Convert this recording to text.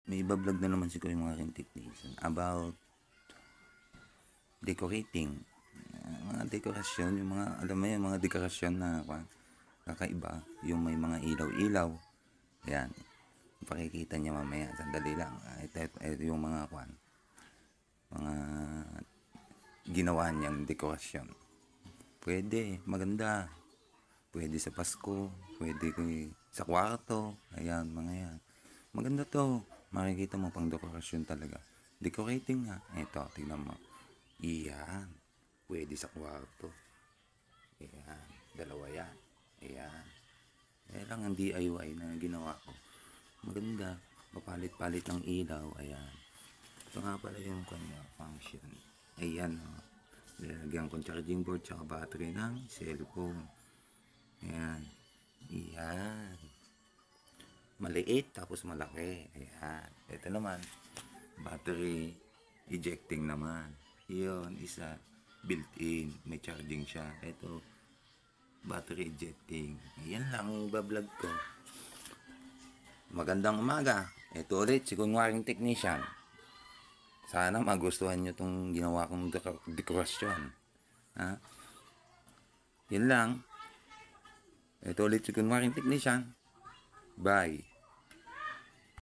May iba-vlog na naman siguro yung mga aking technician about decorating. Mga dekorasyon, yung mga, alam mo yung mga dekorasyon na kakaiba, yung may mga ilaw-ilaw. Yan. Pakikita niya mamaya, sandali lang. Ito yung mga mga ginawa niyang dekorasyon. Pwede, maganda. Pwede sa Pasko, pwede sa kwarto. Ayan, mga yan. Maganda to. Makikita mo pang dekorasyon talaga. Decorating nga. Ito, tingnan mo. Iyan. Pwede sa kwarto. Ayan. Dalawa yan. Ayan. Ayan lang ang DIY na ginawa ko. Maganda. Papalit-palit ng ilaw. Ayan. Ito nga pala yung kanya function. Ayan. Nilagyan ko charging board tsaka battery ng cellphone. Ayan. Ayan. Maliit tapos malaki. Ayan. Ito naman. Battery ejecting naman. Yun. Isa. Built-in. May charging siya. Ito. Battery ejecting. Ayan lang yung bablog ko. Magandang umaga. Ito ulit si kunwaring technician. Sana magustuhan nyo itong ginawa kong dekorasyon. Ha? Yan lang. Ito ulit si kunwaring technician. Bye.